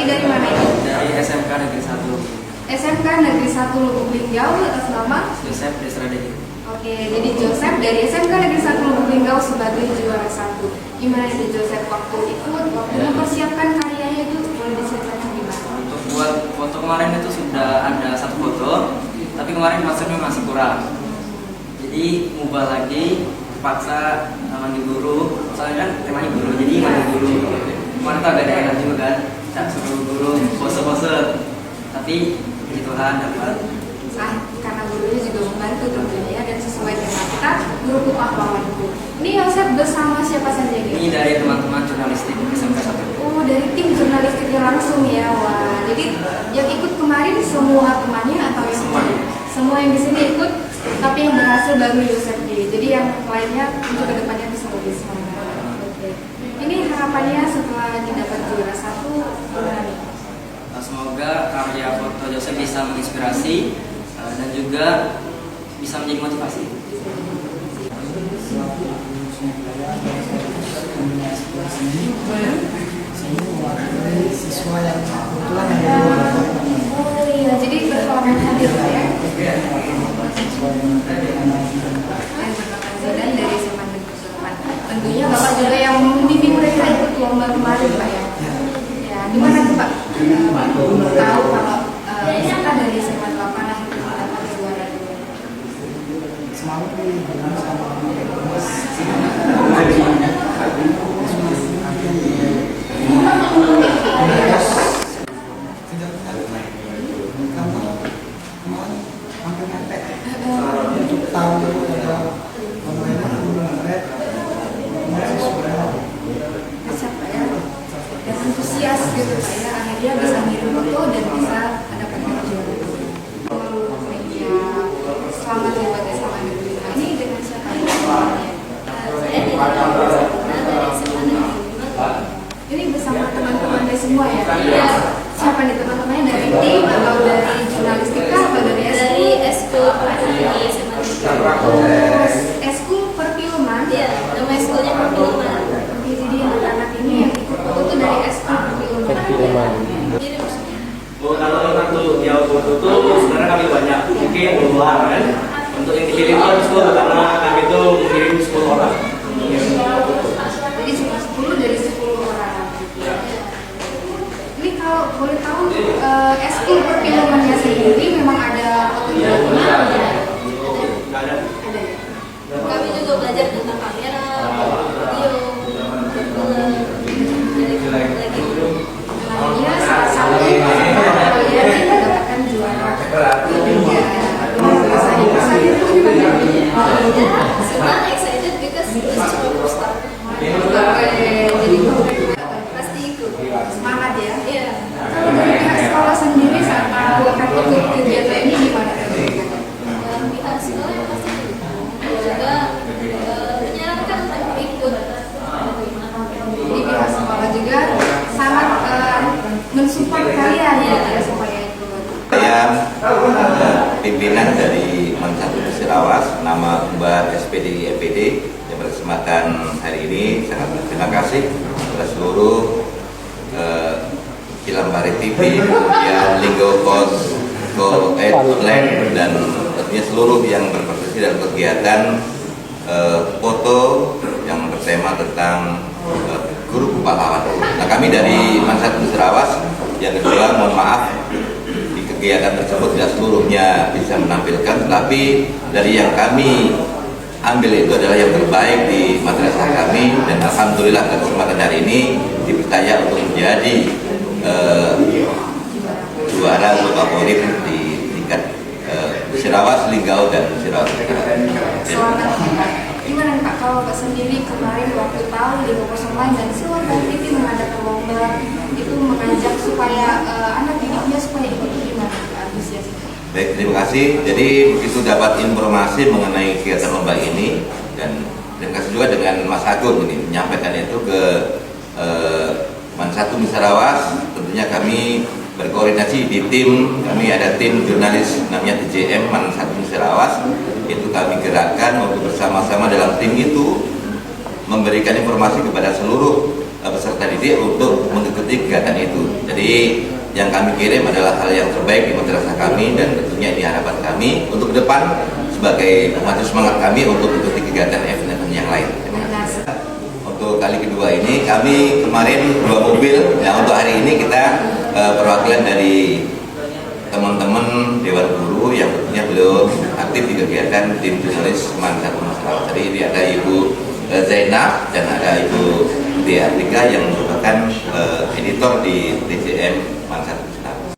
dari mana ini? Dari SMK Negeri 1. SMK Negeri 1 Lubuk Linggau atas nama Joseph Desradegi. Oke, jadi Joseph dari SMK Negeri 1 Lubuk Linggau sebagai juara 1. Gimana sih Joseph waktu ikut, waktu mempersiapkan karyanya itu boleh diceritakan gimana? Untuk buat foto kemarin itu sudah ada satu foto, tapi kemarin maksudnya masih kurang. Jadi ngubah lagi, paksa mandi guru, soalnya kan temanya guru, jadi mandi guru. Kemarin tuh agak enak juga kan, tak suruh guru pose-pose, tapi puji Tuhan dapat. Karena gurunya juga membantu tentunya dan sesuai dengan kita guru pahlawanku. Ini Yosef bersama siapa saja gitu? Ini dari teman-teman jurnalistik SMK 1. Oh, dari tim jurnalistiknya langsung ya. Wah, jadi yang ikut kemarin semua temannya atau yang Semuanya. semua yang di sini ikut, tapi yang berhasil baru Yosef gitu. Jadi yang lainnya untuk kedepannya bisa lebih semangat. Oke. Ini harapannya setelah didapat juara 1 gimana nih? Semoga karya foto Joseph bisa menginspirasi dan juga bisa menjadi motivasi. Siswa yang kebetulan ada Oh iya, jadi berpengalaman hadir Pak ya? Dan dari SMA Negeri 8. Tentunya Bapak juga yang membimbing mereka ikut lomba kemarin Pak ya? Ya, gimana tuh Pak? Tahu kalau kita dari SMA 8 akhirnya dapat juara 2. semalam dengan sama Mas untuk tahu ada pemainan Bisa Pak ya? Dan antusias gitu Pak ya, akhirnya bisa ngirim foto dan bisa mendapatkan juara 2. Ya, selamat ya buat SMA Negeri 5. Ini dengan siapa ya? Saya tidak tahu dari SMA Negeri 5. Ini bersama teman-teman dari semua ya? Iya. Siapa nih teman-temannya, dari tim atau dari jurnalistika atau dari Dari eskul di SMA Negeri. eskul perfilman? Iya, nama eskulnya perfilman. Oke, jadi anak-anak ini yang ikut foto itu dari eskul perfilman. Kirim Oh, kalau untuk yang foto itu sebenarnya kami banyak, mungkin puluhan kan. Untuk yang dikirim itu 10 karena kami itu mengirim 10 orang. Jadi cuma 10 dari 10 orang. Ini kalau boleh tahu eskul perfilmannya sendiri memang ada fotografer ya? Nggak ada. Ada ya? Kami juga belajar tentang kamera, video, dari lagi. Namanya salah satu yang mendapatkan juara 3. Rasanya itu gimana? Semua excited because it's cuma poster. Jadi Pasti ikut. semangat ya. Iya. Kalau dari pihak sekolah sendiri saat melakukan ikut kegiatan ini gimana? Pihak sekolah pasti ikut. Dan juga menyarankan untuk ikut. Jadi pihak sekolah juga sangat mensupport kalian ya supaya ikut. Saya pimpinan dari Mansatu Musirawas, nama Mbak SPD EPD yang berkesempatan hari ini. Sangat berterima kasih kepada seluruh Filambari TV, kemudian Lingo Post, Land, dan tentunya seluruh yang berpartisipasi dalam kegiatan foto yang bertema tentang guru pahlawan. Nah, kami dari Mansatu Musirawas yang kedua mohon maaf di kegiatan tersebut tidak seluruhnya bisa menampilkan, tetapi dari yang kami ambil itu adalah yang terbaik di madrasah kami, dan alhamdulillah kesempatan hari ini dipercaya untuk menjadi juara favorit di tingkat Musirawas, Linggau, dan Musirawas. Selamat Pak. Gimana nih Pak kalau Pak sendiri kemarin waktu tahu di Pos Online dan Silver TV mengadakan lomba itu mengajak supaya anak didiknya supaya ikut, gimana Pak antusias? Baik, terima kasih. Jadi begitu dapat informasi mengenai kegiatan lomba ini, dan terima kasih juga dengan Mas Agung ini menyampaikan itu ke Mansatu Musirawas. Tentunya kami berkoordinasi di tim, kami ada tim jurnalis namanya TJM Mansatu Musirawas. Itu kami gerakkan untuk bersama-sama dalam tim itu memberikan informasi kepada seluruh peserta didik untuk mengikuti kegiatan itu. Jadi yang kami kirim adalah hal yang terbaik di madrasah kami dan tentunya ini harapan kami untuk ke depan sebagai memacu semangat kami untuk mengikuti kegiatan event-event yang lain. Terima kasih. Untuk kali kedua ini kami kemarin 2 mobil. Nah untuk hari ini kita perwakilan dari teman-teman Dewan Guru yang tentunya belum aktif di kegiatan tim jurnalis Mansatu Masyarakat. Jadi ini ada Ibu Zainab dan ada Ibu Tia Artika yang merupakan editor di TCM Mansatu.